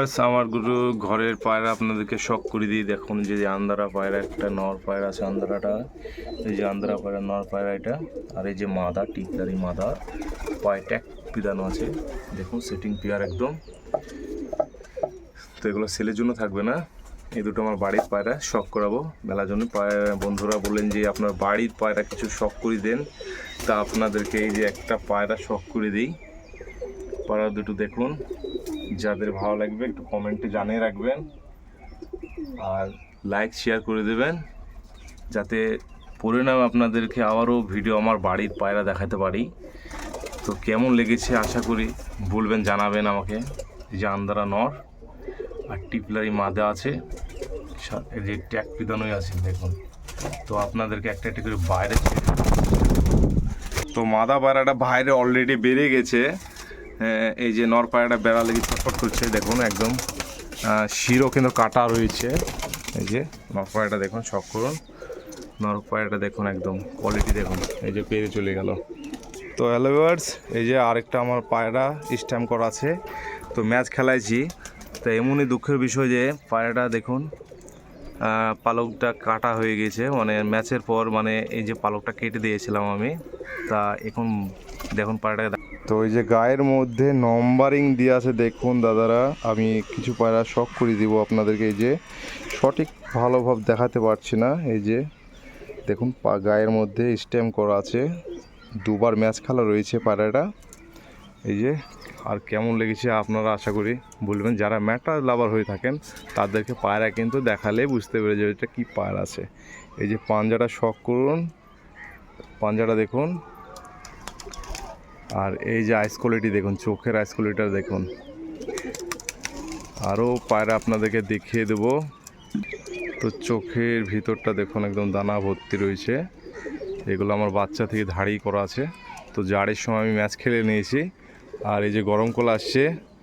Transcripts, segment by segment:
Viewers, আমার গুরু ঘরের পায়রা আপনাদেরকে শখ করে দিই। দেখুন যে আন্দারা পায়রা, একটা নর পায়রা আছে আন্দারাটা, এই যে আন্দারা পায়রা নর পায়রা এটা, আর এই যে মাদা টিকদারি মাদা পায়ে ট্যাগ পিদানো আছে। দেখুন সেটিং পেয়ার একদম। তো এগুলো সেলের জন্য থাকবে না, এই দুটো আমার বাড়ির পায়রা শখ করাবো মেলার জন্য। বন্ধুরা বললেন যে আপনার বাড়ির পায়রা কিছু শখ করে দেন, তা আপনাদেরকে এই যে একটা পায়রা শখ করে দিই। পায়রা দুটো দেখুন, যাদের ভালো লাগবে একটু কমেন্টে জানিয়ে রাখবেন আর লাইক শেয়ার করে দেবেন, যাতে পরিণামে আপনাদেরকে আবারও ভিডিও আমার বাড়ির পায়রা দেখাতে পারি। তো কেমন লেগেছে আশা করি বলবেন, জানাবেন আমাকে। যে আন্দারা নর আর টিপলারি মাদা আছে, এই যে ট্যাগ পিদানোই আছে দেখুন। তো আপনাদেরকে একটা একটা করে বাইরে, তো মাদা পায়রাটা বাইরে অলরেডি বেড়ে গেছে। এই যে নর পায়রাটা বেড়া লেগে ছটফট করছে দেখুন, একদম শিরও কিন্তু কাটা রয়েছে। এই যে নর পায়রাটা দেখুন, শখ করুন। নর পায়রাটা দেখুন, একদম কোয়ালিটি দেখুন, এই যে পেরে চলে গেল। তো হ্যালো ভিউয়ার্স, এই যে আরেকটা আমার পায়রা স্ট্যাম্প করা আছে। তো ম্যাচ খেলাইছি, তো এমনই দুঃখের বিষয় যে পায়রাটা দেখুন পালকটা কাটা হয়ে গেছে, মানে ম্যাচের পর, মানে এই যে পালকটা কেটে দিয়েছিলাম আমি। তা এখন দেখুন পায়রাটাকে, তো এই যে গায়ের মধ্যে নম্বরিং দিয়ে আছে দেখুন দাদারা। আমি কিছু পায়রা শখ করে দিব আপনাদেরকে, এই যে সঠিক ভালোভাবে দেখাতে পারছি না। এই যে দেখুন গায়ের মধ্যে স্ট্যাম্প করা আছে, দুবার ম্যাচ খেলা রয়েছে পায়রাটা। এই যে আর কেমন লেগেছে আপনারা আশা করি বলবেন। যারা ম্যাটার লাভার হয়ে থাকেন তাদেরকে পায়রা কিন্তু দেখালে বুঝতে পেরে যাবে এটা কী পায়রা আছে। এই যে পাঞ্জাটা শখ করুন, পাঞ্জাটা দেখুন। আর এই যে আইস কোয়ালিটি দেখুন, চোখের আইস কোয়ালিটিটা দেখুন। আরও পায়রা আপনাদেরকে দেখিয়ে দেব। তো চোখের ভিতরটা দেখুন, একদম দানা ভর্তি রয়েছে। এগুলো আমার বাচ্চা থেকে ধাড়ি করা আছে। তো জাড়ের সময় আমি ম্যাচ খেলে নিয়েছি। আর এই যে গরম কলা আসছে,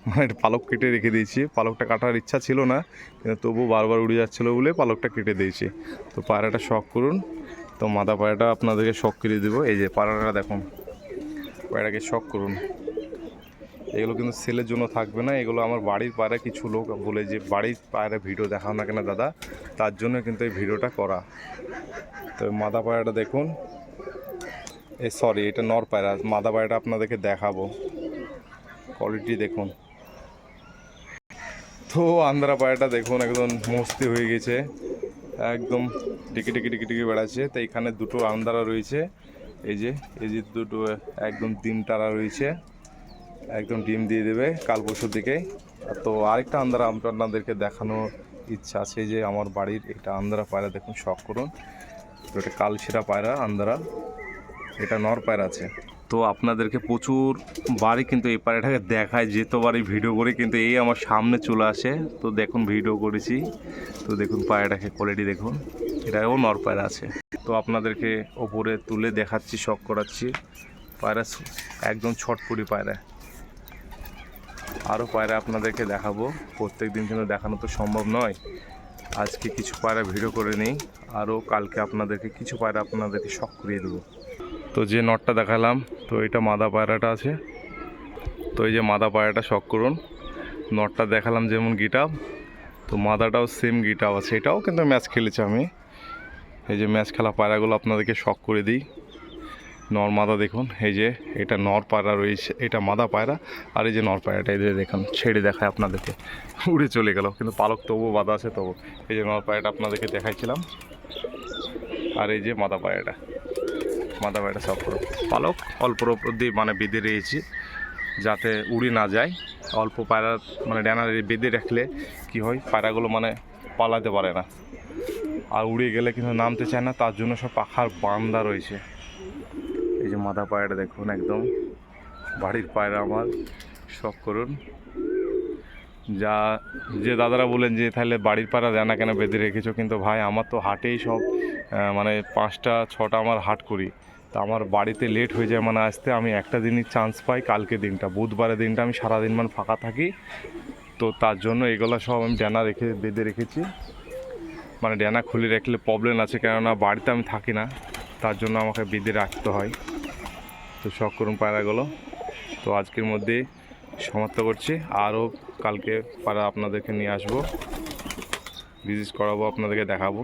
মানে পালক কেটে রেখে দিয়েছি। পালকটা কাটার ইচ্ছা ছিল না, কিন্তু তবু বারবার উড়ে যাচ্ছিলো বলে পালকটা কেটে দিয়েছি। তো পায়রাটা শখ করুন। তো মাদা পায়রাটা আপনাদেরকে শখ করে দেবো। এই যে পায়রাটা দেখুন, পায়রাকে শখ করুন। এগুলো কিন্তু সেলের জন্য থাকবে না, এগুলো আমার বাড়ির পায়রা। কিছু লোক বলে যে বাড়ির পায়রা ভিডিও দেখাও না কেন দাদা, তার জন্য কিন্তু এই ভিডিওটা করা। তো মাদা পায়রাটা দেখুন, সরি এটা নর পায়রা। মাদা পায়রাটা আপনাদেরকে দেখাবো, কোয়ালিটি দেখুন। তো আন্দারা পায়রাটা দেখুন, একদম মস্তি হয়ে গেছে, একদম টিকি টিকি টিকি টিকি বেড়াচ্ছে। তো এখানে দুটো আন্দারা রয়েছে, এই যে দুটো একদম ডিম টারা রয়েছে, একদম ডিম দিয়ে দেবে কাল পরশুর দিকে। তো আরেকটা আন্দারা আপনাদেরকে দেখানোর ইচ্ছা আছে, যে আমার বাড়ির এটা আন্দারা পায়রা দেখুন, শখ করুন। তো এটা কালশিরা পায়রা আন্দারা, এটা নর পায়রা আছে। তো আপনাদেরকে প্রচুর বাড়ি কিন্তু এই পায়রাটাকে দেখায়, যেতবারই ভিডিও করি কিন্তু এই আমার সামনে চলে আসে। তো দেখুন ভিডিও করেছি, তো দেখুন পায়রাটাকে কোয়ালিটি দেখুন, এটাও নর পায়রা আছে। তো আপনাদেরকে ওপরে তুলে দেখাচ্ছি, শখ করাচ্ছি। পায়রা একদম ছটপটি পায়রা। আরও পায়রা আপনাদেরকে দেখাবো, প্রত্যেক দিন কিন্তু দেখানো তো সম্ভব নয়। আজকে কিছু পায়রা ভিডিও করে নিই, আরও কালকে আপনাদেরকে কিছু পায়রা আপনাদেরকে শখ করিয়ে দেবো। তো যে নটটা দেখালাম, তো এটা মাদা পায়রাটা আছে। তো এই যে মাদা পায়রাটা শখ করুন। নটটা দেখালাম যেমন গিটাপ, তো মাদাটাও সেম গিটাপ আছে, এটাও কিন্তু ম্যাচ খেলেছি আমি। এই যে ম্যাচ খেলা পায়রাগুলো আপনাদেরকে শখ করে দিই। নর মাদা দেখুন, এই যে এটা নর পায়রা রয়েছে, এটা মাদা পায়রা। আর এই যে নর পায়রাটা, এই যে দেখুন ছেড়ে দেখায় আপনাদেরকে, উড়ে চলে গেল, কিন্তু পালক তবুও বাঁধা আছে। তবু এই যে নর পায়রাটা আপনাদেরকে দেখাইছিলাম। আর এই যে মাদা পায়রাটা, মাদা পায়রাটা সব করো, পালক অল্প দিয়ে মানে বেঁধে রয়েছি যাতে উড়ে না যায়। অল্প পায়রা মানে ডানা বেঁধে রাখলে কি হয়, পায়রাগুলো মানে পালাতে পারে না, আর উড়ে গেলে কিন্তু নামতে চায় না, তার জন্য সব পাখার বান্দা রয়েছে। এই যে মাদা পায়রাটা দেখুন, একদম বাড়ির পায়রা আমার, শখ করুন। যে দাদারা বলেন যে তাহলে বাড়ির পায়রা দেয় না কেন বেঁধে রেখেছো, কিন্তু ভাই আমার তো হাটেই সব মানে 5টা 6টা আমার হাট করি। তা আমার বাড়িতে লেট হয়ে যায় মানে আসতে, আমি একটা দিনই চান্স পাই, কালকে দিনটা বুধবারের দিনটা আমি সারাদিন মানে ফাঁকা থাকি। তো তার জন্য এগুলো সব আমি ডানা বেঁধে রেখেছি। মানে ডানা খুলে রাখলে প্রবলেম আছে, কেননা বাড়িতে আমি থাকি না, তার জন্য আমাকে বেঁধে রাখতে হয়। তো শখ করুন পায়রাগুলো। তো আজকের মধ্যে সমাপ্ত করছি। আরও কালকে পায়রা আপনাদেরকে নিয়ে আসবো, ভিজিট করাবো, আপনাদেরকে দেখাবো।